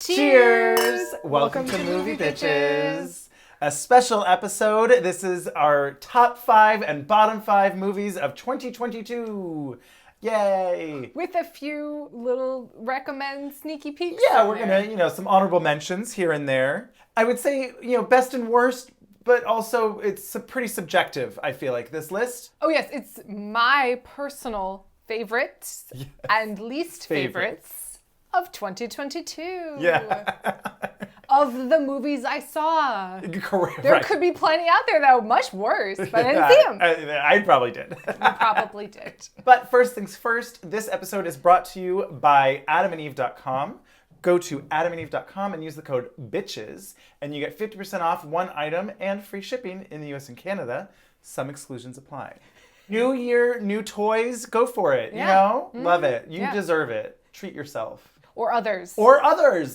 Cheers! Welcome to Movie Bitches. A special episode. This is our top 5 and bottom 5 movies of 2022. Yay! With a few little sneaky peeks. Yeah, we're gonna, some honorable mentions here and there. I would say, best and worst, but also it's pretty subjective, I feel like, this list. Oh yes, it's my personal favorites and least favorites of 2022. Yeah. Of the movies I saw. Correct. There could be plenty out there that were much worse, but I didn't see them. I probably did. You probably did. But first things first, this episode is brought to you by AdamandEve.com. Go to AdamandEve.com and use the code BITCHES, and you get 50% off one item and free shipping in the US and Canada. Some exclusions apply. New year, new toys, go for it, Mm-hmm. Love it. You deserve it. Treat yourself. Or others.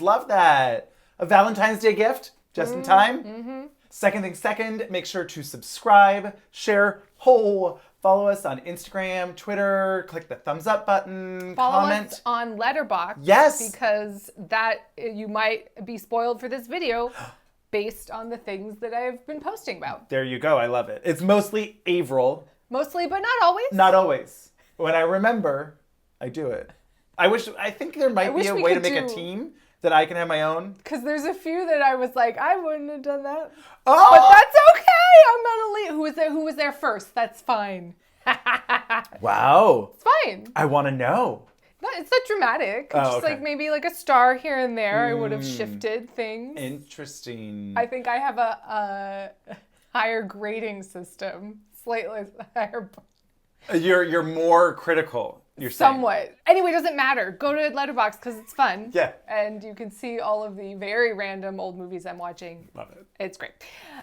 Love that. A Valentine's Day gift, just in time. Mm-hmm. Second thing second, make sure to subscribe, share, follow us on Instagram, Twitter, click the thumbs up button, comment. Follow us on Letterboxd. Yes. Because you might be spoiled for this video based on the things that I've been posting about. There you go. I love it. It's mostly Avaryl. Mostly, but not always. Not always. When I remember, I do it. I think there might be a way to make a team that I can have my own. Because there's a few that I was like, I wouldn't have done that. Oh! But that's okay. I'm going to leave. Who was there first? That's fine. Wow. It's fine. I want to know. No, it's not dramatic. It's just like maybe like a star here and there. I would have shifted things. Interesting. I think I have a higher grading system. Slightly higher. You're more critical. You're somewhat. saying. Anyway, it doesn't matter. Go to Letterboxd because it's fun. Yeah. And you can see all of the very random old movies I'm watching. Love it. It's great.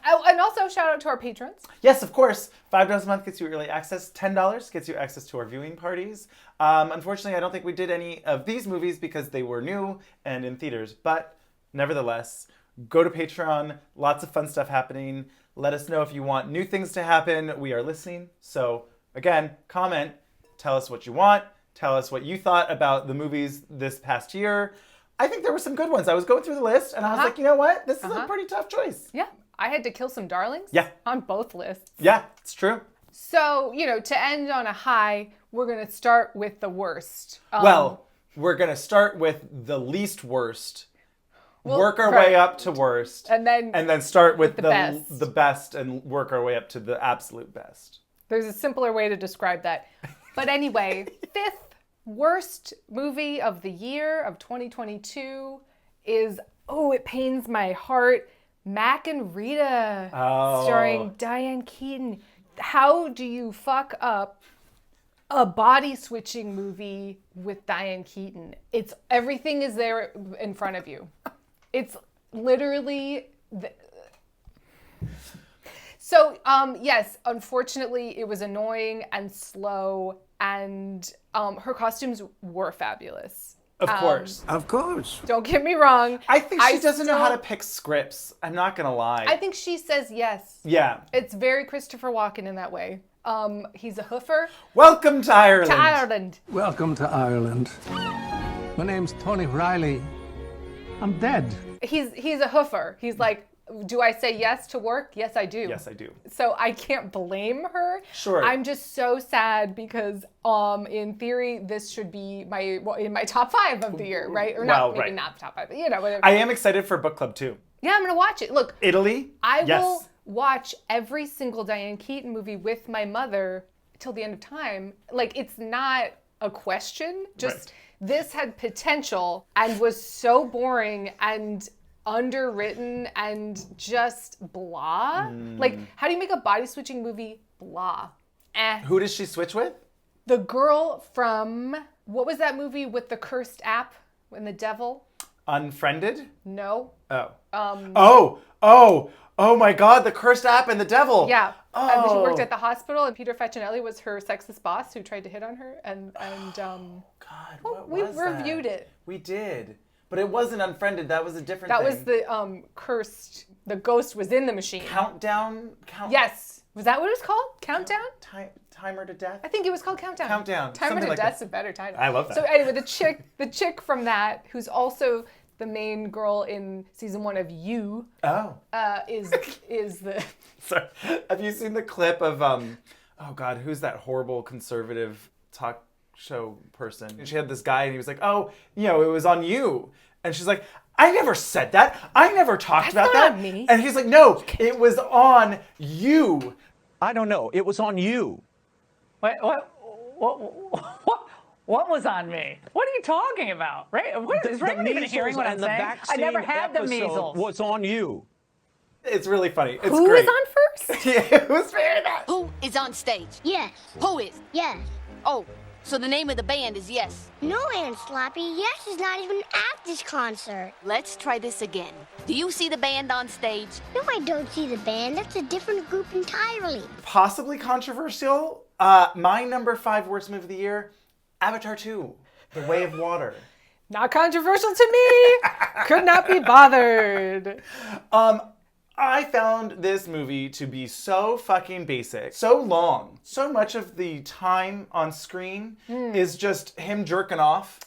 And also shout out to our patrons. Yes, of course. $5 a month gets you early access. $10 gets you access to our viewing parties. Unfortunately, I don't think we did any of these movies because they were new and in theaters. But nevertheless, go to Patreon. Lots of fun stuff happening. Let us know if you want new things to happen. We are listening. So again, comment. Tell us what you want. Tell us what you thought about the movies this past year. I think there were some good ones. I was going through the list and I was like, you know what? This is a pretty tough choice. Yeah. I had to kill some darlings. Yeah. On both lists. Yeah, it's true. So, to end on a high, we're going to start with the worst. We're going to start with the least worst. Work our way up to worst. And then start with the best and work our way up to the absolute best. There's a simpler way to describe that. But anyway, 5th worst movie of the year of 2022 is, it pains my heart, Mac and Rita, starring Diane Keaton. How do you fuck up a body switching movie with Diane Keaton? Everything is there in front of you. It's literally... So, yes, unfortunately, it was annoying and slow, and her costumes were fabulous. Of course. Of course. Don't get me wrong. I think she doesn't know how to pick scripts. I'm not going to lie. I think she says yes. Yeah. It's very Christopher Walken in that way. He's a hoofer. Welcome to Ireland. Welcome to Ireland. My name's Tony Riley. I'm dead. He's a hoofer. He's like, do I say yes to work? Yes, I do. Yes, I do. So I can't blame her. Sure. I'm just so sad because, in theory, this should be in my top 5 of the year, right? Or maybe not top 5, but whatever. I am excited for book club too. Yeah, I'm gonna watch it. Look, Italy. I will watch every single Diane Keaton movie with my mother till the end of time. Like, it's not a question. Just this had potential and was so boring and underwritten and just blah. Like, how do you make a body switching movie blah? Who does she switch with? The girl from, what was that movie with the cursed app and the devil? Unfriended? No. Oh my God, the cursed app and the devil. Yeah. Oh. She worked at the hospital, and Peter Facinelli was her sexist boss who tried to hit on her. God, we reviewed it. We did. But it wasn't Unfriended. That was a different thing. thing. That was the cursed, the ghost was in the machine. Countdown? Yes. Was that what it was called? Countdown? Timer to Death? I think it was called Countdown. Countdown. Timer Something to like Death's that. a better title. I love that. So anyway, the chick from that, who's also the main girl in season 1 of You, is the... Sorry. Have you seen the clip of, oh God, who's that horrible conservative talk show person? And she had this guy and he was like, oh, it was on you. And she's like, I never said that. I never talked about that. Not on me. And he's like, no, it was on you. I don't know. It was on you. What was on me? What are you talking about? Is Raymond even hearing what I'm saying? I never had the measles. Was on you. It's really funny. It's Who great. is on first? Yeah, who's fair that? Who is on stage? Yes. Who is? Yes. Oh, so the name of the band is Yes. No, Aunt Sloppy. Yes is not even at this concert. Let's try this again. Do you see the band on stage? No, I don't see the band. That's a different group entirely. Possibly controversial. My number 5 worst movie of the year, Avatar 2, The Way of Water. Not controversial to me. Could not be bothered. I found this movie to be so fucking basic, so long. So much of the time on screen is just him jerking off,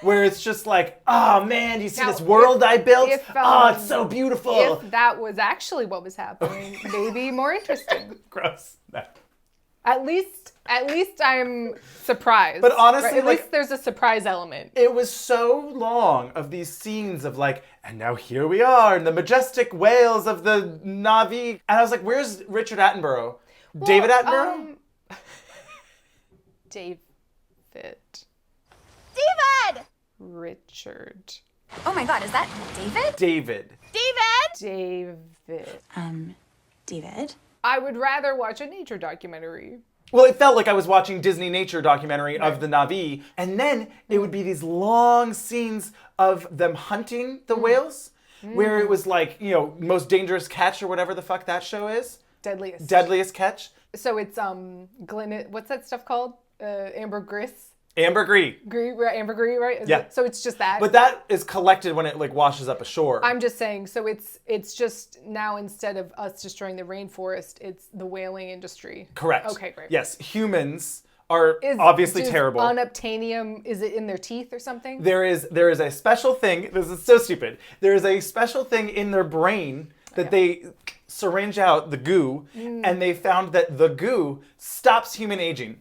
where it's just like, oh man, do you see Now, this world I built? Oh, it's um, so beautiful. If that was actually what was happening, maybe more interesting. Gross. No. At least I'm surprised. But honestly, At like- least there's a surprise element. It was so long of these scenes of like, and now here we are in the majestic whales of the Na'vi. And I was like, where's Richard Attenborough? David Attenborough? David. David! Richard. Oh my God, is that David? David. David! David? I would rather watch a nature documentary. Well, it felt like I was watching Disney nature documentary of the Na'vi, and then it would be these long scenes of them hunting the whales, where it was like, most dangerous catch or whatever the fuck that show is. Deadliest catch. So it's what's that stuff called? Ambergris. Ambergris. Ambergris, right? Yeah. So it's just that. But that is collected when it like washes up ashore. I'm just saying, so it's just now instead of us destroying the rainforest, it's the whaling industry. Correct. Okay, great. Yes, humans are obviously terrible. Unobtainium, is it in their teeth or something? There is a special thing, this is so stupid, there is a special thing in their brain that they syringe out the goo, and they found that the goo stops human aging.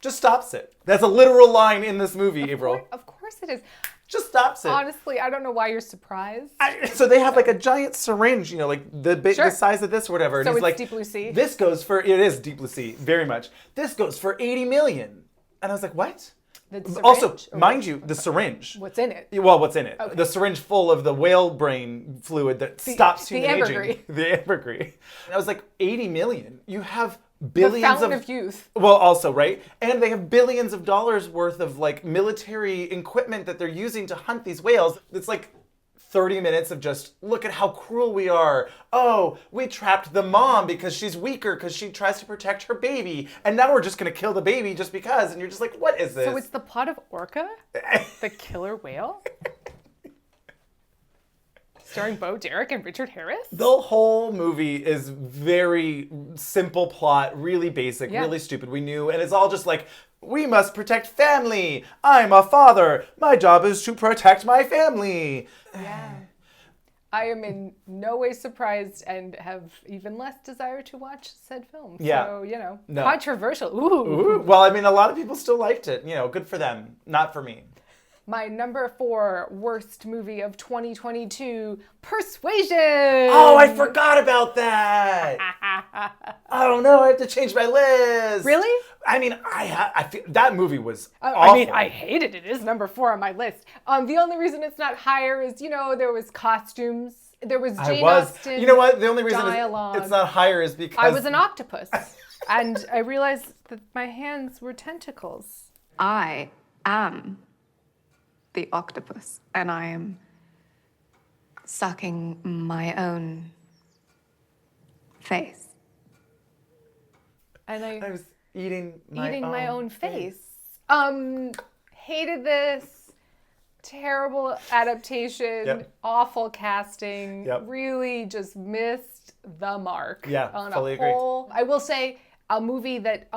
Just stops it. That's a literal line in this movie, Avaryl. Of course it is. Just stops it. Honestly, I don't know why you're surprised. So they have like a giant syringe, like the size of this or whatever. So and he's it's like, Deep Blue Sea? This goes for, it is Deep Blue Sea, very much. This goes for 80 million. And I was like, what? The syringe, Also, or mind you, the syringe. what's in it? Well, what's in it? Okay. The syringe full of the whale brain fluid that stops the human ambergris. aging. The ambergris. And I was like, 80 million? You have billions The fountain of youth. Well, also, right? And they have billions of dollars worth of like military equipment that they're using to hunt these whales. It's like 30 minutes of just, look at how cruel we are. Oh, we trapped the mom because she's weaker because she tries to protect her baby. And now we're just going to kill the baby just because. And you're just like, what is this? So it's the plot of Orca? The killer whale? Starring Bo Derek and Richard Harris? The whole movie is very simple plot, really basic, really stupid. We knew, and it's all just like, we must protect family. I'm a father. My job is to protect my family. Yeah. I am in no way surprised and have even less desire to watch said film. Yeah. So, No. controversial. Ooh. Ooh, well, I mean, a lot of people still liked it. Good for them. Not for me. My number 4 worst movie of 2022, Persuasion. Oh, I forgot about that. Oh no, I have to change my list. Really? I mean, I feel that movie was awful. I mean, I hated it. It is number 4 on my list. The only reason it's not higher is, there was costumes. There was Jane Austen. You know what? The only reason dialogue. it's not higher is because I was an octopus. And I realized that my hands were tentacles. I am the octopus, and I am sucking my own face. And I was eating my my own face. Hated this. terrible adaptation, Yep. awful casting, Yep. really just missed the mark. Yeah, on fully a agree. whole. I will say a movie that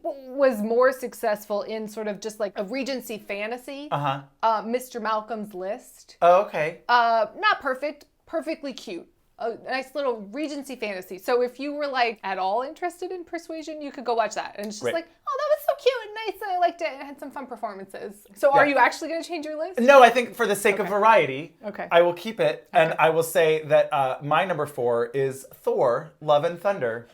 was more successful in sort of just like a Regency fantasy. Mr. Malcolm's List. Oh, okay. Not perfect, perfectly cute. A nice little Regency fantasy. So if you were like at all interested in Persuasion, you could go watch that. And it's just Right. like, oh, that was so cute and nice, and I liked it, and it had some fun performances. So are you actually going to change your list? No, I think for the sake of variety, Okay. I will keep it. And I will say that my number 4 is Thor, Love and Thunder.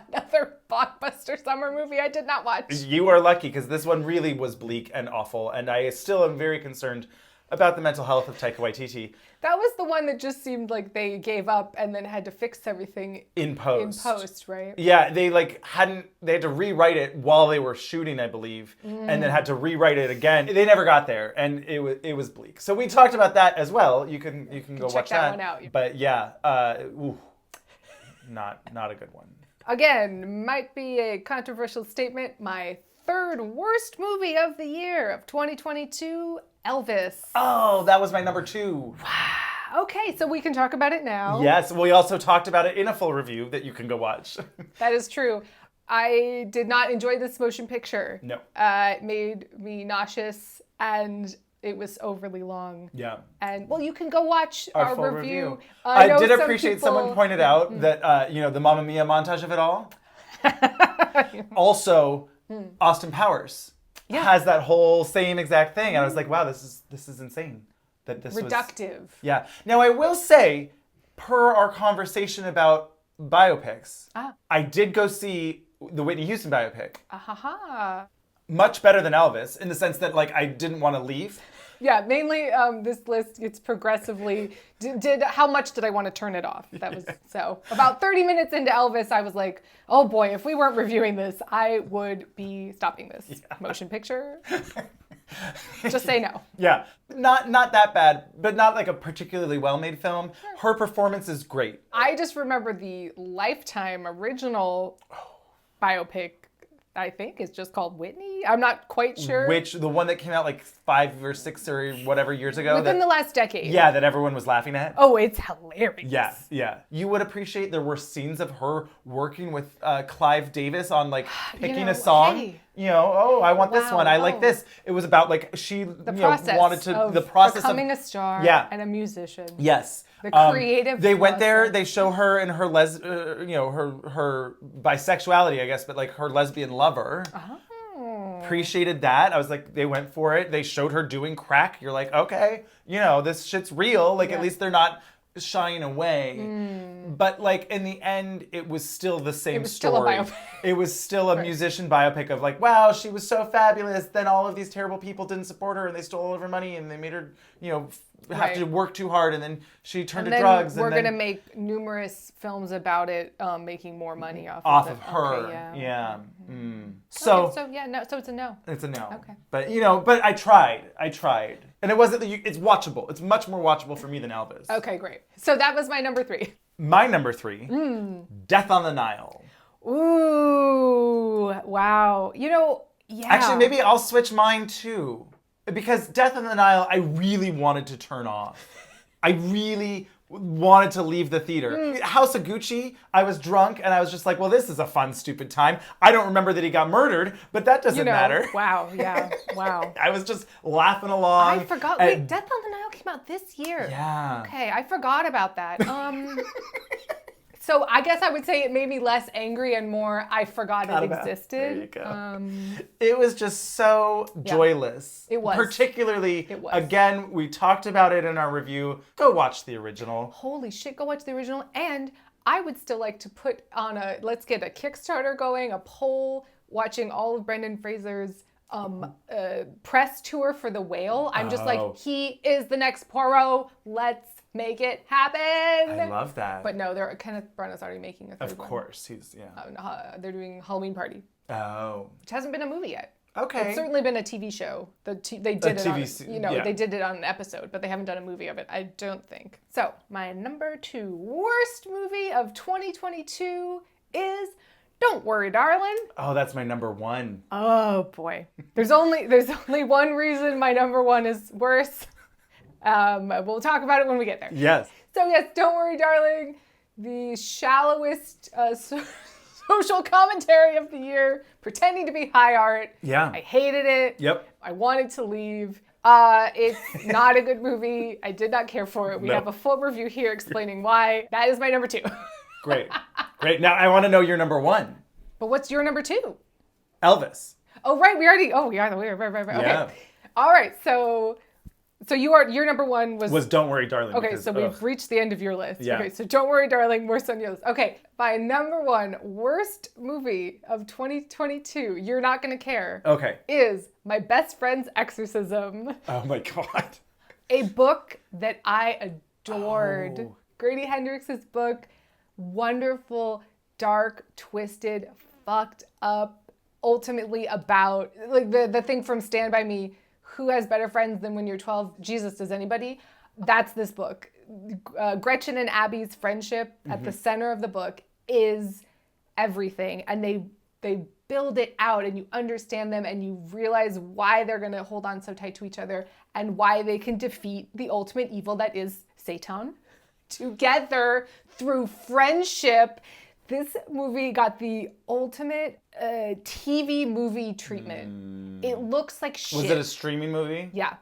Another blockbuster summer movie I did not watch. You are lucky, because this one really was bleak and awful. And I still am very concerned about the mental health of Taika Waititi. That was the one that just seemed like they gave up and then had to fix everything In post. right? Yeah, they had to rewrite it while they were shooting, I believe, and then had to rewrite it again. They never got there, and it was bleak. So we talked about that as well. You can go check watch that that one out. But yeah, not a good one. Again, might be a controversial statement. My third worst movie of the year of 2022, Elvis. Oh, that was my number 2. Okay, so we can talk about it now. Yes, we also talked about it in a full review that you can go watch. That is true. I did not enjoy this motion picture. No. It made me nauseous, and it was overly long. Yeah. And, well, you can go watch our full review. I know did some appreciate people- someone pointed out that, the Mamma Mia montage of it all. Also, Austin Powers has that whole same exact thing. And I was like, wow, this is insane. That this Reductive. Yeah. Now, I will say, per our conversation about biopics, I did go see the Whitney Houston biopic. Much better than Elvis, in the sense that, like, I didn't want to leave. Yeah, mainly this list gets progressively. How much did I want to turn it off? That was so. About 30 minutes into Elvis, I was like, oh boy, if we weren't reviewing this, I would be stopping this motion picture. Just say no. Yeah, not that bad, but not like a particularly well-made film. Her performance is great. I just remember the Lifetime original biopic. I think is just called Whitney. I'm not quite sure. The one that came out like 5 or 6 or whatever years ago? Within the last decade. Yeah, that everyone was laughing at. Oh, it's hilarious. Yeah. You would appreciate there were scenes of her working with Clive Davis on like picking a song. Hey. I want this Wow, one. I like oh. this. It was about like she Process wanted to of the process becoming of a star and a musician. Yes. The creative They went there. process. They show her and her her bisexuality, I guess, but like her lesbian lover. Appreciated that. I was like, they went for it. They showed her doing crack. You're like, okay, this shit's real. Like, at least they're not shying away. But like in the end, it was still the same still a story. biopic. It was still a musician biopic of like, wow, she was so fabulous. Then all of these terrible people didn't support her and they stole all of her money and they made her, have to work too hard. And then she turned to drugs. We're and then gonna make numerous films about it, making more money off of her. Okay, yeah. So So it's a no. it's a no. Okay. But but I tried. And it wasn't. It's watchable. It's much more watchable for me than Elvis. Okay, great. So that was my number 3. My number 3, Death on the Nile. Ooh, wow. Yeah. Actually, maybe I'll switch mine too. Because Death on the Nile, I really wanted to turn off. I really wanted to leave the theater. House of Gucci, I was drunk and I was just like, well, this is a fun, stupid time. I don't remember that he got murdered, but that doesn't matter. Wow, yeah, wow. I was just laughing along. I forgot. Wait, Death on the Nile came out this year. Yeah. Okay, I forgot about that. So I guess I would say it made me less angry and more I forgot it existed. There you go. It was just so joyless. It was. Particularly, again, we talked about it in our review. Go watch the original. Holy shit, go watch the original. And I would still like to put on let's get a Kickstarter going, a poll, watching all of Brendan Fraser's press tour for The Whale. I'm just like, he is the next Poirot. Let's make it happen. I love that. But no, Kenneth Branagh's already making a third one. Of course, they're doing Halloween Party. Oh. Which hasn't been a movie yet. Okay. It's certainly been a TV show. They did it on an episode, but they haven't done a movie of it, I don't think. So, my number 2 worst movie of 2022 is Don't Worry, Darling. Oh, that's my number 1. Oh boy. There's only one reason my number 1 is worse. We'll talk about it when we get there. Yes. So yes, Don't Worry, Darling, the shallowest social commentary of the year, pretending to be high art. Yeah. I hated it. Yep. I wanted to leave. It's not a good movie. I did not care for it. We have a full review here explaining why. That is my number 2. Great. Now I want to know your number 1. But what's your number 2? Elvis. Oh, right. We are right. Okay. Yeah. All right. So your number 1 was Don't Worry, Darling. Okay, because, so we've reached the end of your list. Yeah. Okay, so Don't Worry, Darling, worst on your list. Okay, my number 1 worst movie of 2022, you're not going to care, Okay. is my best friend's Exorcism. Oh my God. A book that I adored. Oh. Grady Hendrix's book, wonderful, dark, twisted, fucked up, ultimately about, like the thing from Stand By Me, who has better friends than when you're 12? Jesus, does anybody? That's this book. Gretchen and Abby's friendship at the center of the book is everything. And they build it out and you understand them and you realize why they're going to hold on so tight to each other and why they can defeat the ultimate evil that is Satan together through friendship. This movie got the ultimate TV movie treatment. It looks like shit. Was it a streaming movie? Yeah.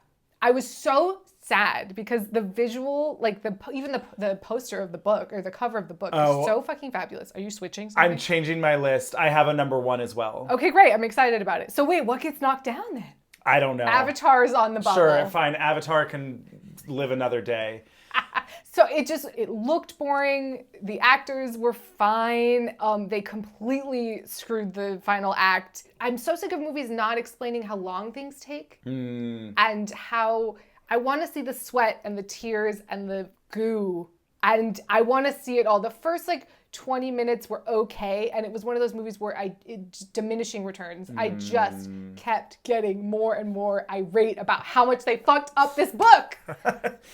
I was so sad because the visual, like even the poster of the book or the cover of the book is so fucking fabulous. Are you switching something? I'm changing my list. I have a number 1 as well. Okay, great. I'm excited about it. So wait, what gets knocked down then? I don't know. Avatar's on the bubble. Sure, fine. Avatar can live another day. So it looked boring. The actors were fine. They completely screwed the final act. I'm so sick of movies not explaining how long things take and how I want to see the sweat and the tears and the goo. And I want to see it all. The first 20 minutes were okay, and it was one of those movies where diminishing returns. I just kept getting more and more irate about how much they fucked up this book.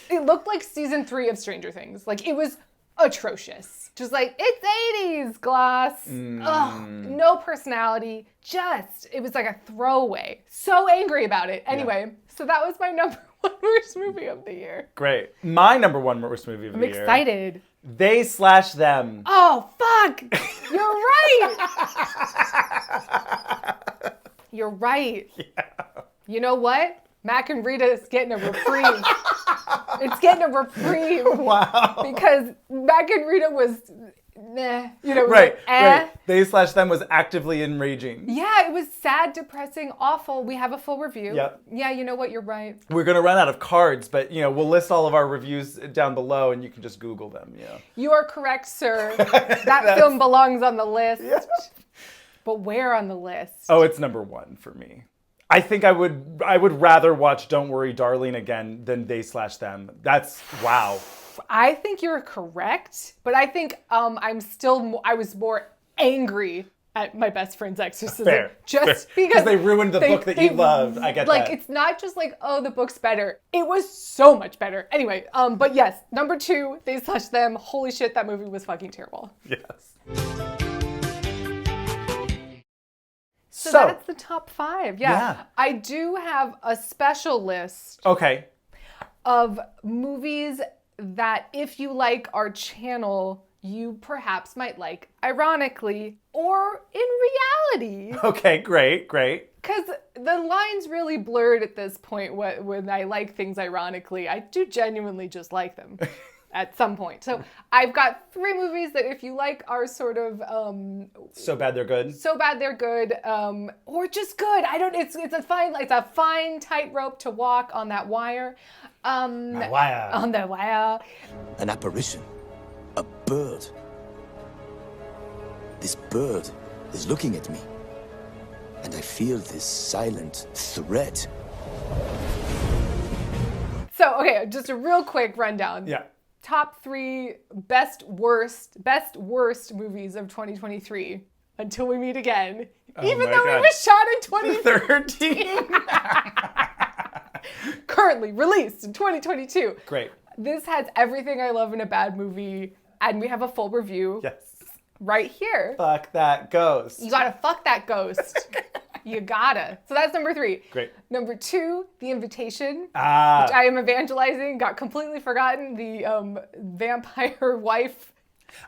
It looked like season 3 of Stranger Things. It was atrocious. Just it's 80s glass. Ugh, no personality. It was like a throwaway. So angry about it. Anyway, so that was my number 1 worst movie of the year. Great. My number 1 worst movie of the year. I'm excited. They/Them. Oh, fuck! You're right! You're right. Yeah. You know what? Mac and Rita is getting a reprieve. It's getting a reprieve. Wow. Because Mac and Rita was, nah. Right. They/Them was actively enraging. Yeah, it was sad, depressing, awful. We have a full review. Yep. Yeah, you know what? You're right. We're going to run out of cards, but, we'll list all of our reviews down below and you can just Google them. Yeah. You are correct, sir. That film belongs on the list. Yeah. But where on the list? Oh, it's number 1 for me. I think I would rather watch Don't Worry, Darling again than They/Them. That's wow. I think you're correct, but I think I was more angry at my best friend's Exorcism. Fair. Because they ruined the book that you loved. I get that. It's not just the book's better. It was so much better. Anyway, but yes, number 2, They/Them. Holy shit, that movie was fucking terrible. Yes. So that's the top 5. Yeah. I do have a special list. Okay. Of movies that if you like our channel, you perhaps might like ironically or in reality. Okay, great. Because the line's really blurred at this point when I like things ironically. I do genuinely just like them. At some point. So I've got 3 movies that if you like are sort of so bad they're good. Or just good. It's a fine tightrope to walk on that wire. On the wire. An apparition. A bird. This bird is looking at me. And I feel this silent threat. So, okay, just a real quick rundown. Yeah. Top 3 best worst movies of 2023 until we meet again. Even though it was shot in 2013. Currently released in 2022. Great. This has everything I love in a bad movie, and we have a full review. Yes. Right here. Fuck that ghost. You gotta fuck that ghost. You gotta. So that's number 3. Great. Number 2, The Invitation, which Ah. I am evangelizing. Got completely forgotten. The vampire wife.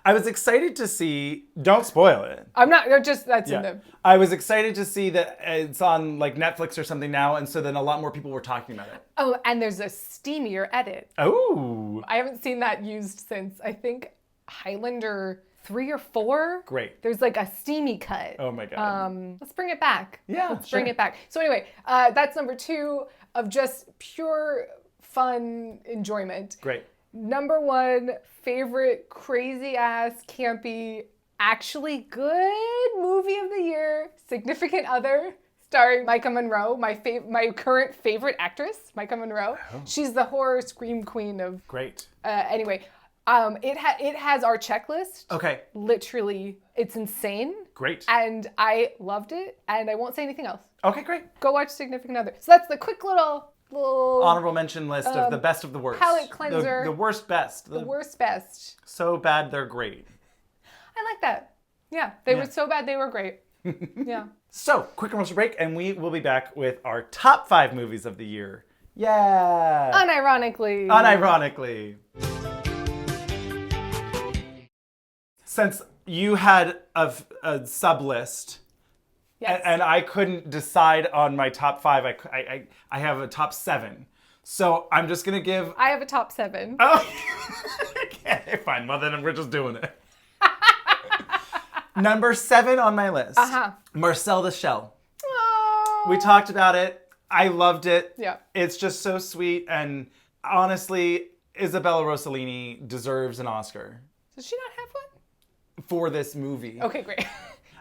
I was excited to see, don't spoil it. I'm not, that's in Yeah. the... I was excited to see that it's on like Netflix or something now, and so then a lot more people were talking about it. Oh, and there's a steamier edit. Oh. I haven't seen that used since, I think, Highlander 3 or 4. Great. There's like a steamy cut. Oh my God. Let's bring it back. Yeah, Let's sure. bring it back. So anyway, that's number 2 of just pure fun enjoyment. Great. Number 1, favorite crazy ass, campy, actually good movie of the year, Significant Other, starring Micah Monroe, my current favorite actress, Micah Monroe. Oh. She's the horror scream queen of... Great. Anyway, it has our checklist. Okay. Literally, it's insane. Great. And I loved it, and I won't say anything else. Okay, great. Go watch Significant Other. So that's the quick little Honorable mention list of the best of the worst. palate cleanser. The worst best. The worst best. So bad they're great. I like that. Yeah, they were so bad they were great. Yeah. So, quick commercial break, and we will be back with our top 5 movies of the year. Yeah. Unironically. Unironically. Since you had a sub list, Yes. and I couldn't decide on my top 5, I have a top 7. So I'm just gonna give. I have a top 7. Oh, okay, fine. Well, then we're just doing it. Number 7 on my list. Marcel the Shell. Oh. We talked about it. I loved it. Yeah. It's just so sweet, and honestly, Isabella Rossellini deserves an Oscar Does she not have one? for this movie. Okay, great.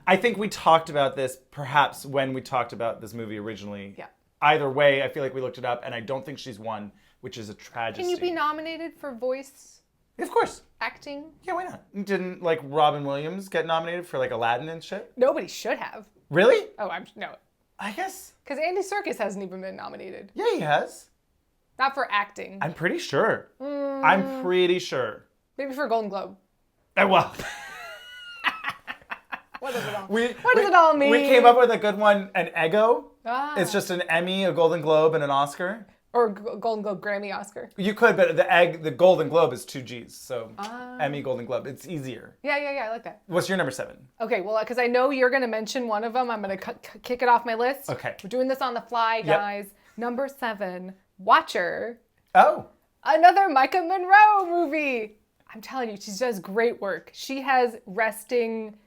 I think we talked about this perhaps when we talked about this movie originally. Yeah. Either way, I feel like we looked it up, and I don't think she's won, which is a tragedy. Can you be nominated for voice Of course. acting? Yeah, why not? Didn't like Robin Williams get nominated for like Aladdin and shit? Nobody should have. Really? Oh, no. I guess. Because Andy Serkis hasn't even been nominated. Yeah, he has. Not for acting. I'm pretty sure. I'm pretty sure. Maybe for Golden Globe. Well, What does it all what does it all mean? We came up with a good one, an Eggo. Ah. It's just an Emmy, a Golden Globe, and an Oscar. Or Golden Globe, Grammy, Oscar. You could, but the Golden Globe is 2 G's, so Emmy, Golden Globe. It's easier. Yeah, I like that. What's your number 7? Okay, well, because I know you're going to mention one of them, I'm going to kick it off my list. Okay. We're doing this on the fly, guys. Number 7, Watcher. Oh. Another Micah Monroe movie. I'm telling you, she does great work. She has resting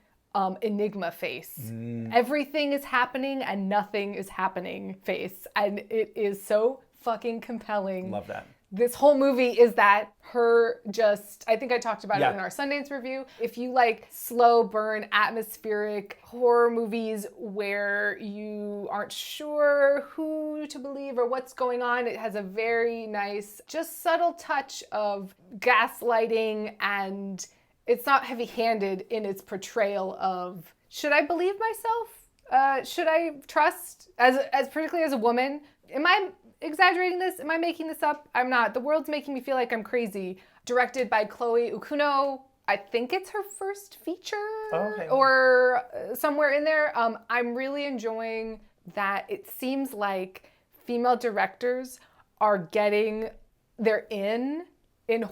enigma face. Everything is happening and nothing is happening face. And it is so fucking compelling. Love that. This whole movie is that her just, I think I talked about it in our Sundance review. If you like slow burn, atmospheric horror movies where you aren't sure who to believe or what's going on, it has a very nice, just subtle touch of gaslighting, and it's not heavy-handed in its portrayal of, should I believe myself? Should I trust, as particularly as a woman? Am I exaggerating this? Am I making this up? I'm not. The world's making me feel like I'm crazy. Directed by Chloe Okuno. I think it's her first feature or somewhere in there. I'm really enjoying that. It seems like female directors are getting their in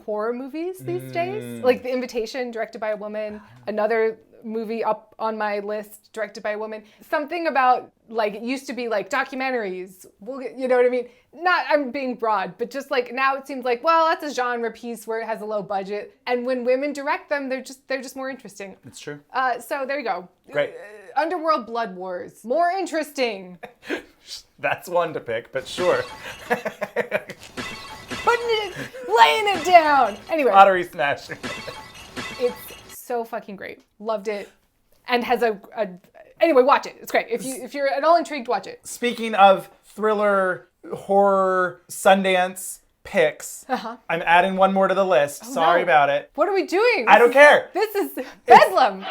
horror movies these days. Like The Invitation, directed by a woman. Another movie up on my list, directed by a woman. Something about, like, it used to be like documentaries. You know what I mean? Not, I'm being broad, but just like now it seems like, well, that's a genre piece where it has a low budget. And when women direct them, they're just more interesting. It's true. So there you go. Great. Underworld Blood Wars. More interesting. That's one to pick, but sure. Laying it down. Anyway. Lottery smashing. It's so fucking great. Loved it. And has anyway, watch it. It's great. If you're at all intrigued, watch it. Speaking of thriller, horror, Sundance picks, I'm adding one more to the list. Sorry about it. What are we doing? I don't care. This is Bedlam. Bedlam!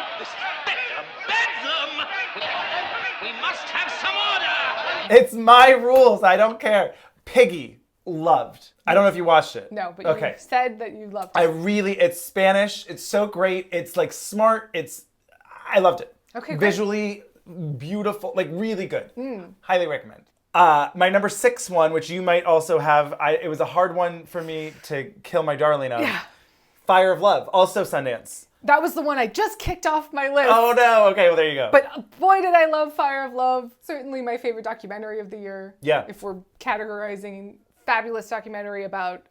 We must have some order! It's my rules. I don't care. Piggy. Loved. I don't know if you watched it. No, but you said that you loved it. It's Spanish. It's so great. It's like smart. I loved it. Okay, great. Visually beautiful, like really good. Highly recommend. My number 6 one, which you might also have, it was a hard one for me to kill my darling of. Yeah. Fire of Love, also Sundance. That was the one I just kicked off my list. Oh no, okay, well there you go. But boy, did I love Fire of Love. Certainly my favorite documentary of the year. Yeah. If we're categorizing, fabulous documentary about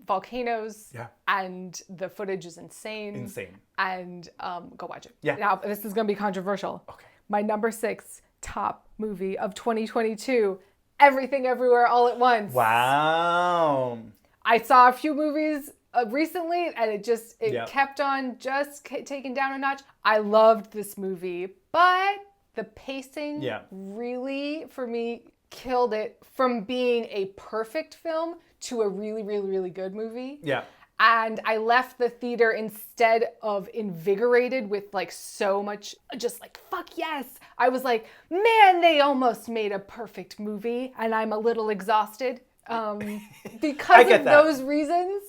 volcanoes. Yeah. And the footage is insane. Insane. And go watch it. Yeah. Now, this is going to be controversial. Okay. My number 6 top movie of 2022, Everything Everywhere All at Once. Wow. I saw a few movies recently, and it Yep. kept on just taking down a notch. I loved this movie, but the pacing really, for me, killed it from being a perfect film to a really, really, really good movie. Yeah. And I left the theater instead of invigorated with like so much, just like, fuck yes. I was like, man, they almost made a perfect movie, and I'm a little exhausted. Because of those reasons,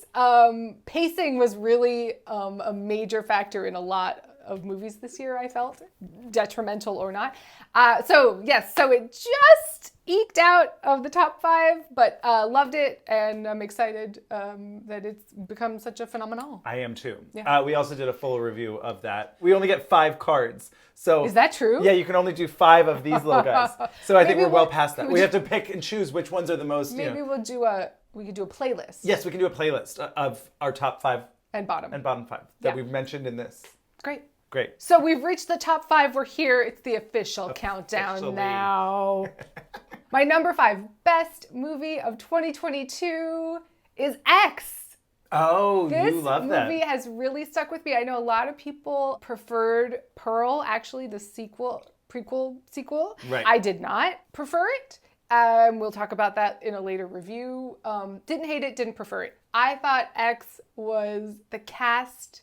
pacing was really a major factor in a lot of movies this year, I felt, detrimental or not. So it just eked out of the top 5, but loved it, and I'm excited that it's become such a phenomenon. I am too. Yeah. We also did a full review of that. We only get 5 cards. So is that true? Yeah, you can only do 5 of these little guys. So I think we're well past that. We have to pick and choose which ones are the most. Maybe we could do a playlist. Yes, we can do a playlist of our top 5 and bottom 5 that we've mentioned in this. Great. So we've reached the top 5. We're here. It's the official countdown now. My number 5 best movie of 2022 is X. Oh, you love that. This movie has really stuck with me. I know a lot of people preferred Pearl, actually the prequel sequel. Right. I did not prefer it. We'll talk about that in a later review. Didn't hate it, didn't prefer it. I thought X the cast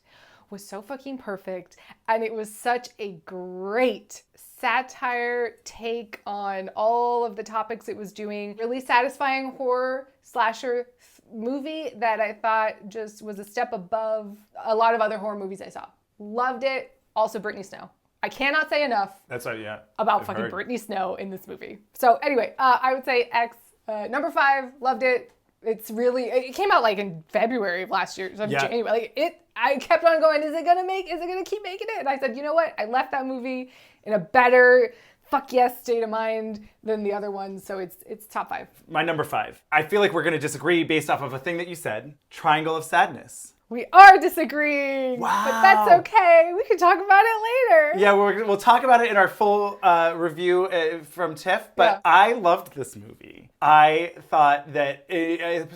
was so fucking perfect, and it was such a great satire take on all of the topics it was doing. Really satisfying horror slasher movie that I thought just was a step above a lot of other horror movies I saw. Loved it. Also Brittany Snow. I cannot say enough about fucking Brittany Snow in this movie. So anyway, I would say X, number 5, loved it. It came out like in February of last year, so January. I kept on going, is it gonna keep making it? And I said, you know what? I left that movie in a better fuck yes state of mind than the other ones, so it's top 5. My number 5. I feel like we're gonna disagree based off of a thing that you said. Triangle of Sadness. We are disagreeing. Wow. But that's okay. We can talk about it later. Yeah, we'll talk about it in our full review from Tiff, but I loved this movie. I thought that,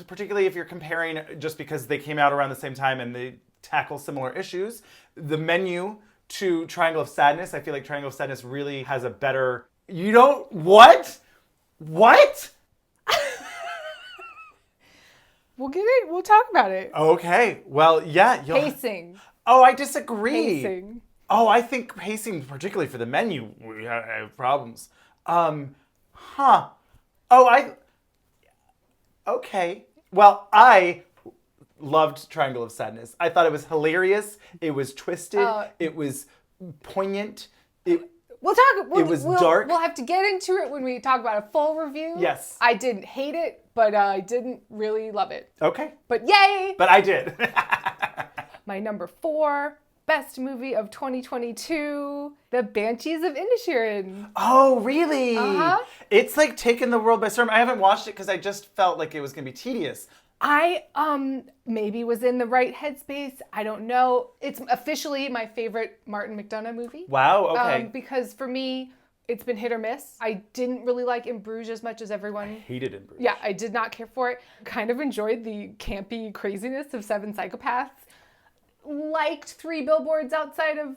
particularly if you're comparing just because they came out around the same time and they tackle similar issues, the menu to Triangle of Sadness, I feel like Triangle of Sadness really has a better... What? We'll get it. We'll talk about it. Okay. Well, yeah. Pacing. Oh, I disagree. Pacing. Oh, I think pacing, particularly for the menu, we have problems. Okay. Well, I loved Triangle of Sadness. I thought it was hilarious. It was twisted. It was poignant. It was dark. We'll have to get into it when we talk about a full review. Yes. I didn't hate it, but I didn't really love it. Okay. But yay! But I did. My number 4 best movie of 2022, The Banshees of Inisherin. Oh, really? Uh-huh. It's like taken the world by storm. I haven't watched it because I just felt like it was going to be tedious. I maybe was in the right headspace. I don't know. It's officially my favorite Martin McDonagh movie. Wow, okay. Because for me, it's been hit or miss. I didn't really like In Bruges as much as everyone. I hated In Bruges. Yeah, I did not care for it. Kind of enjoyed the campy craziness of 7 Psychopaths. Liked 3 Billboards Outside of...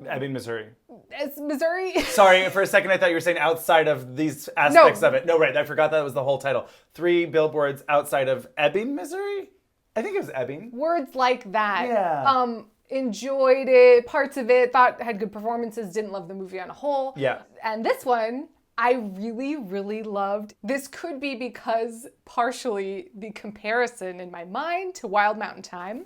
Ebbing, Missouri. It's Missouri. Sorry, for a second I thought you were saying outside of these aspects of it. No, right, I forgot that was the whole title. 3 Billboards Outside of Ebbing, Missouri? I think it was Ebbing. Words like that. Yeah. Enjoyed it, parts of it, thought had good performances, didn't love the movie on a whole. Yeah. And this one, I really, really loved. This could be because partially the comparison in my mind to Wild Mountain Thyme.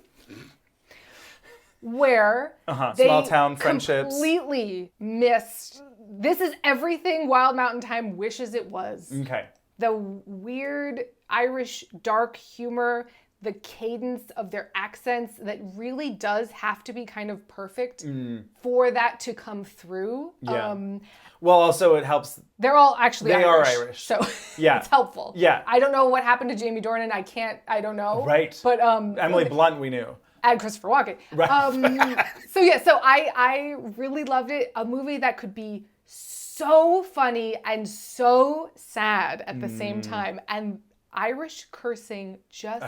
where they small town friendships completely missed. This is everything Wild Mountain Thyme wishes it was. Okay. The weird Irish dark humor, the cadence of their accents that really does have to be kind of perfect for that to come through. Yeah. Well, also it helps. They're all actually They Irish. are Irish. So yeah. it's helpful. Yeah. I don't know what happened to Jamie Dornan. I don't know. Right. But Emily Blunt, we knew. And Christopher Walken. Right. So I really loved it. A movie that could be so funny and so sad at the same time. And Irish cursing just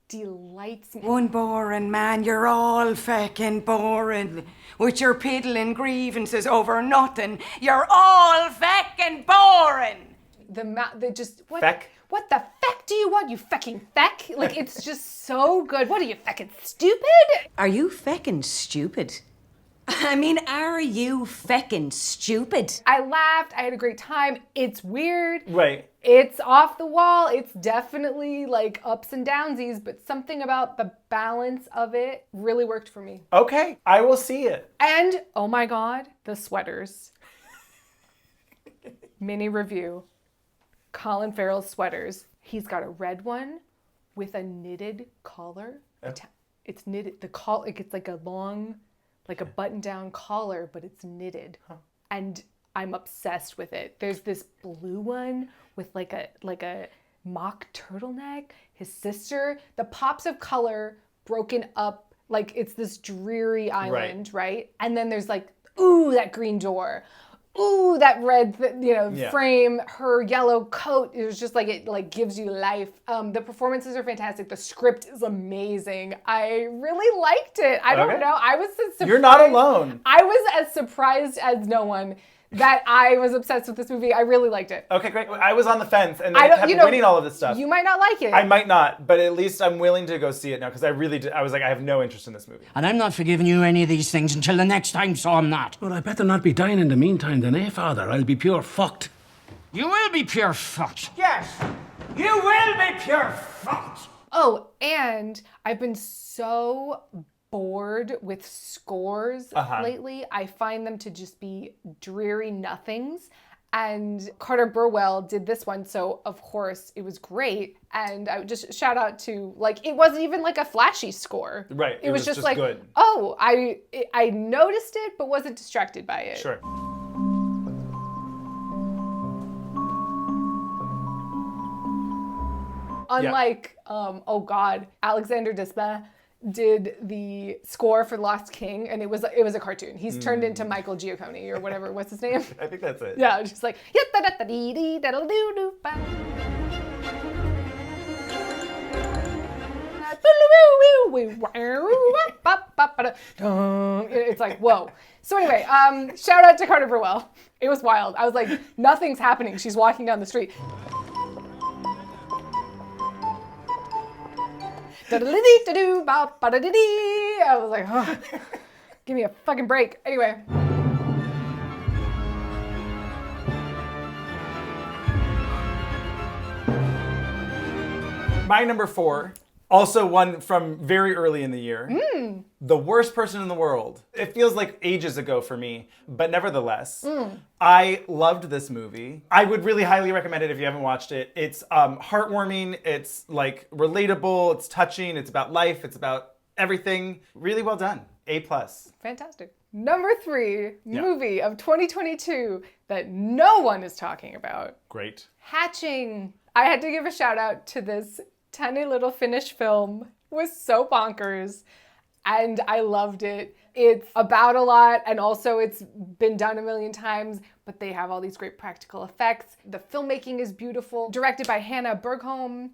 delights me. One boring man, you're all feckin' boring. With your piddling grievances over nothing, you're all feckin' boring. What the feck do you want, you fecking feck? Like, it's just so good. What are you, feckin' stupid? Are you feckin' stupid? I mean, are you feckin' stupid? I laughed. I had a great time. It's weird. Right. It's off the wall. It's definitely like ups and downsies, but something about the balance of it really worked for me. Okay, I will see it. And, oh my God, the sweaters. Mini review. Colin Farrell's sweaters. He's got a red one with a knitted collar. It's knitted. It's like a long, like a button-down collar, but it's knitted. And I'm obsessed with it. There's this blue one with like a mock turtleneck. His sister, the pops of color broken up, like it's this dreary island, right? And then there's like, ooh, that green door. Ooh, that red, frame, her yellow coat. It was just like, it like gives you life. The performances are fantastic. The script is amazing. I really liked it. I don't know. I was as surprised. You're not alone. I was as surprised as no one that I was obsessed with this movie. I really liked it. Okay, great. I was on the fence and they kept winning all of this stuff. You might not like it. I might not, but at least I'm willing to go see it now because I really did. I was like, I have no interest in this movie. And I'm not forgiving you any of these things until the next time, so I'm not. Well, I better not be dying in the meantime then, eh, Father? I'll be pure fucked. You will be pure fucked. Yes, you will be pure fucked. Oh, and I've been so bored with scores lately. I find them to just be dreary nothings. And Carter Burwell did this one, so of course it was great. And I would just shout out to, like, it wasn't even like a flashy score. Right. It was just like, good. Oh, I noticed it, but wasn't distracted by it. Sure. Unlike, Alexander Desplat did the score for Lost King, and it was a cartoon. He's turned into Michael Giacone or whatever. What's his name? I think that's it. Yeah, just like it's like, whoa. So anyway, shout out to Carter Burwell. It was wild. I was like, nothing's happening. She's walking down the street. I was like, oh, give me a fucking break. Anyway. My number 4, also one from very early in the year. The Worst Person in the World. It feels like ages ago for me, but nevertheless, I loved this movie. I would really highly recommend it if you haven't watched it. It's heartwarming, it's like relatable, it's touching, it's about life, it's about everything. Really well done. A+. Fantastic. Number 3 movie of 2022 that no one is talking about. Great. Hatching. I had to give a shout out to this tiny little Finnish film. It was so bonkers. And I loved it. It's about a lot, and also it's been done a million times, but they have all these great practical effects. The filmmaking is beautiful. Directed by Hannah Bergholm.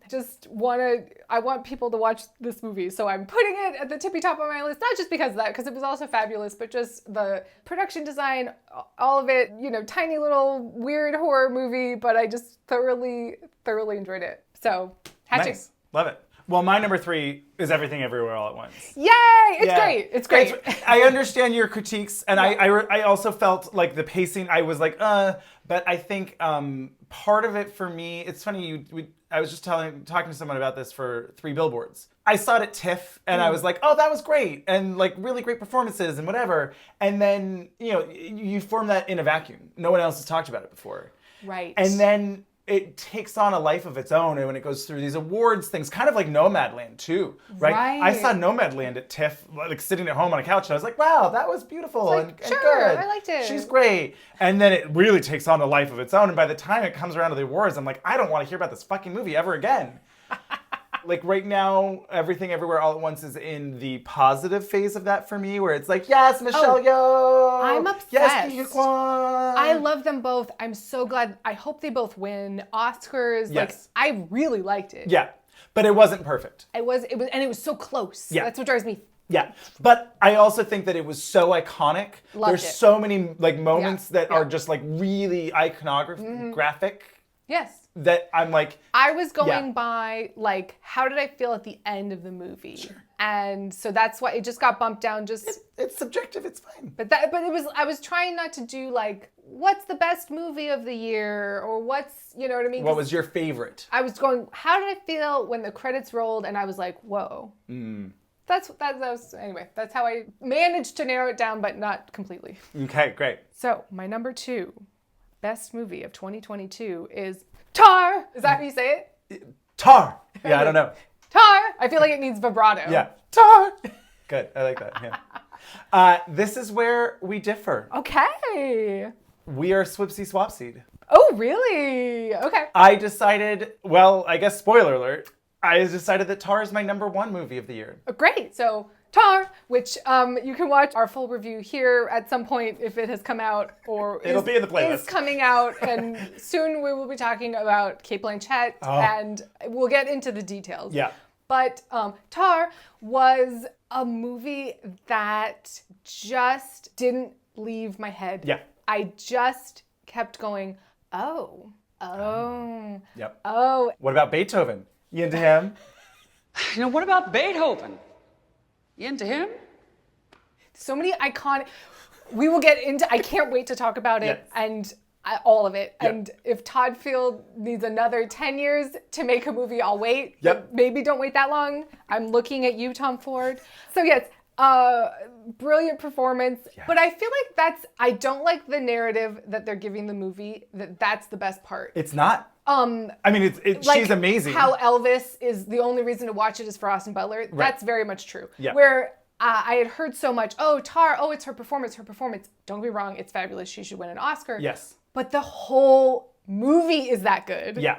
I want people to watch this movie, so I'm putting it at the tippy top of my list, not just because of that, because it was also fabulous, but just the production design, all of it, tiny little weird horror movie, but I just thoroughly enjoyed it. So, Hatching. Nice. Love it. Well, my number 3 is Everything Everywhere All at Once. Yay! Great. It's great. I understand your critiques, and I also felt like the pacing, I was like, but I think part of it for me, it's funny, I was just talking to someone about this for 3 Billboards. I saw it at TIFF, and I was like, oh, that was great, and like really great performances and whatever. And then, you form that in a vacuum. No one else has talked about it before. Right. And then it takes on a life of its own, and when it goes through these awards things, kind of like Nomadland too, right? I saw Nomadland at TIFF, like sitting at home on a couch, and I was like, wow, that was beautiful and sure, good. I liked it. She's great. And then it really takes on a life of its own, and by the time it comes around to the awards, I'm like, I don't want to hear about this fucking movie ever again. Like right now, Everything Everywhere All at Once is in the positive phase of that for me, where it's like, yes, Michelle Yeoh! I'm obsessed. Yes, Ki Kwan! I love them both. I'm so glad. I hope they both win Oscars. Yes. Like, I really liked it. Yeah, but it wasn't perfect. It was, and it was so close. Yeah. That's what drives me. Yeah, but I also think that it was so iconic. Loved There's it. so many like moments that are just like really graphic. Yes. That I'm like, I was going by like, how did I feel at the end of the movie? Sure. And so that's why it just got bumped down. It's subjective. It's fine. But I was trying not to do like, what's the best movie of the year, or what's, you know what I mean? What was your favorite? I was going, how did I feel when the credits rolled? And I was like, whoa. That was anyway. That's how I managed to narrow it down, but not completely. Okay, great. So my number 2 best movie of 2022 is Tar. Is that how you say it? Tar. Yeah, I don't know. Tar. I feel like it needs vibrato. Yeah. Tar. Good. I like that. Yeah. This is where we differ. Okay. We are swipsy swapsied. Oh, really? Okay. I decided, well, I guess spoiler alert, I decided that Tar is my number 1 movie of the year. Great. So Tar, which you can watch our full review here at some point if it has come out, or it'll be in the playlist. Is coming out, and soon we will be talking about Cate Blanchett, and we'll get into the details. Yeah. But Tar was a movie that just didn't leave my head. Yeah. I just kept going, oh. Yep. Oh. What about Beethoven? You into him? What about Beethoven? You into him? So many iconic. We will get into. I can't wait to talk about it and all of it. Yep. And if Todd Field needs another 10 years to make a movie, I'll wait. Yep. Maybe don't wait that long. I'm looking at you, Tom Ford. So yes, brilliant performance. Yeah. But I feel like I don't like the narrative that they're giving the movie. That's the best part. It's not. I mean, it's like she's amazing. How Elvis is the only reason to watch it is for Austin Butler. Right. That's very much true. Yeah. Where I had heard so much, Tar, it's her performance. Don't get me wrong, it's fabulous. She should win an Oscar. Yes. But the whole movie is that good. Yeah.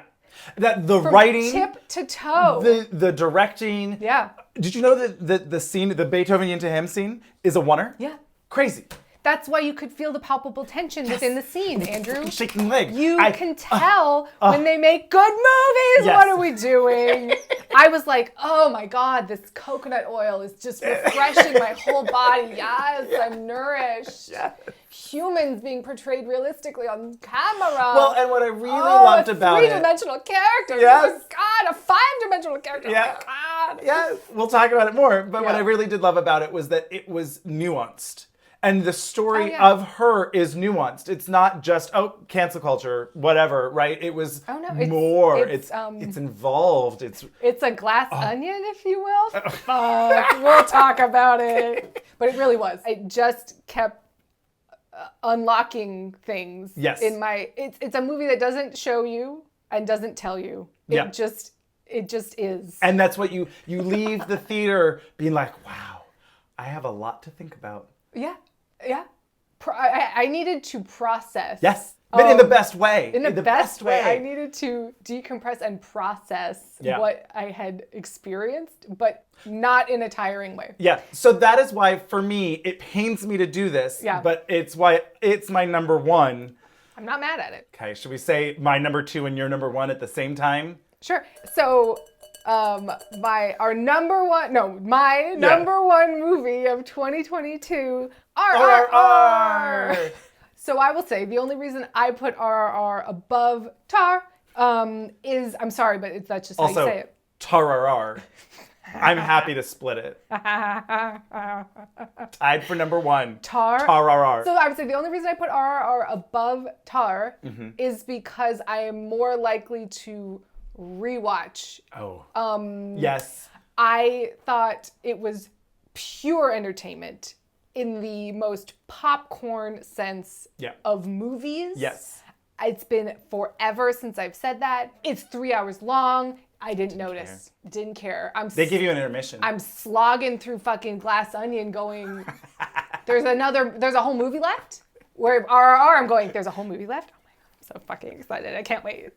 That the From writing, tip to toe. the directing. Yeah. Did you know that the scene, the Beethoven into him scene, is a oneer? Yeah. Crazy. That's why you could feel the palpable tension within the scene, Andrew. Shaking leg. You can tell when they make good movies. Yes. What are we doing? I was like, oh my God, this coconut oil is just refreshing my whole body. Yes, I'm nourished. Yes. Humans being portrayed realistically on camera. Well, and what I really loved about it. A 3-dimensional character. Yes. Oh my God, a 5-dimensional character. Yeah. Oh my God. Yeah, we'll talk about it more. But what I really did love about it was that it was nuanced. And the story of her is nuanced. It's not just, cancel culture, whatever, right? It was more. It's involved. It's a glass onion, if you will. Fuck, we'll talk about it. But it really was. I just kept unlocking things. Yes. It's a movie that doesn't show you and doesn't tell you. It just is. And that's what you leave the theater being like, wow, I have a lot to think about. Yeah. I needed to process. Yes, but in the best way. In the best way. I needed to decompress and process what I had experienced, but not in a tiring way. Yeah, so that is why, for me, it pains me to do this, but it's why it's my number 1. I'm not mad at it. Okay, should we say my number 2 and your number 1 at the same time? Sure. So, my number 1 movie of 2022, RRR. So I will say the only reason I put RRR above Tar is, I'm sorry, but that's just how you say it. Tararr. I'm happy to split it. Tied for number 1. Tararr. So I would say the only reason I put RRR above Tar is because I am more likely to rewatch. Oh. Yes. I thought it was pure entertainment in the most popcorn sense of movies. Yes. It's been forever since I've said that. It's 3 hours long. I didn't notice. Didn't care. They give you an intermission. I'm slogging through fucking Glass Onion going, there's a whole movie left? Where RRR, I'm going, there's a whole movie left? Oh my God, I'm so fucking excited. I can't wait.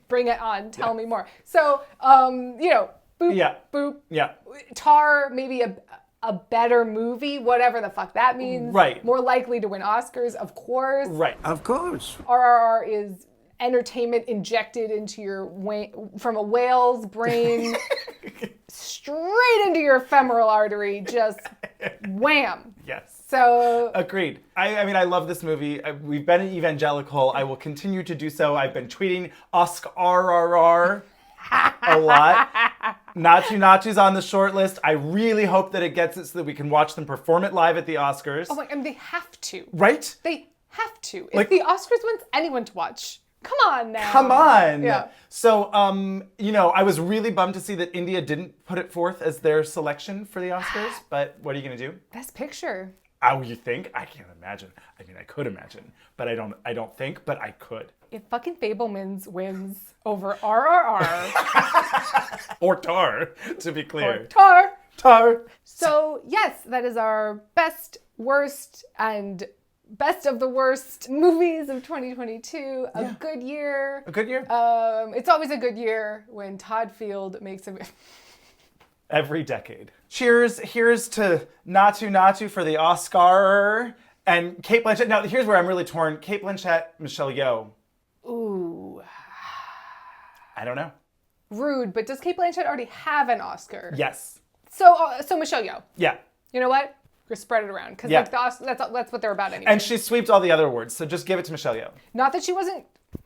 Bring it on. Tell me more. So, boop, boop. Yeah. Tar, maybe a better movie, whatever the fuck that means. Right. More likely to win Oscars, of course. Right. Of course. RRR is entertainment injected into your from a whale's brain straight into your femoral artery, just wham. Yes. So agreed. I mean, I love this movie. We've been an evangelical. I will continue to do so. I've been tweeting Oscar RRR a lot. Nachu's on the short list. I really hope that it gets it so that we can watch them perform it live at the Oscars. Oh my, and they have to. Right? They have to. Like, if the Oscars wants anyone to watch, come on now. Come on. Yeah. So, I was really bummed to see that India didn't put it forth as their selection for the Oscars, but what are you going to do? Best Picture. Oh, you think? I can't imagine. I mean, I could imagine, but I don't think, but I could. If fucking Fabelmans wins over RRR. Or Tar, to be clear. Or Tar. So, yes, that is our best, worst, and best of the worst movies of 2022. A good year. A good year? It's always a good year when Todd Field makes a... Every decade. Cheers. Here's to Natu for the Oscar. And Cate Blanchett. Now, here's where I'm really torn. Cate Blanchett, Michelle Yeoh. Ooh. I don't know. Rude, but does Cate Blanchett already have an Oscar? Yes. So Michelle Yeoh. Yeah. You know what? Just spread it around. Because that's what they're about anyway. And she sweeps all the other awards, so just give it to Michelle Yeoh. Not that she wasn't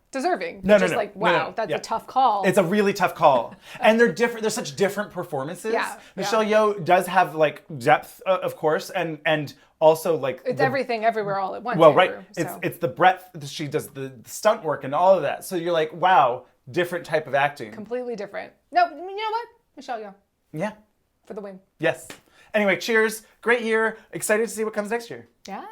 deserving. No. That's a tough call. It's a really tough call. And they're different. They're such different performances. Yeah. Michelle Yeoh does have like depth, of course, and also like it's everything everywhere all at once. Well, Andrew, right. so. It's the breadth. She does the stunt work and all of that. So you're like, wow, different type of acting. Completely different. No, you know what? Michelle Yeoh. Yeah. For the win. Yes. Anyway, cheers. Great year. Excited to see what comes next year. Yeah.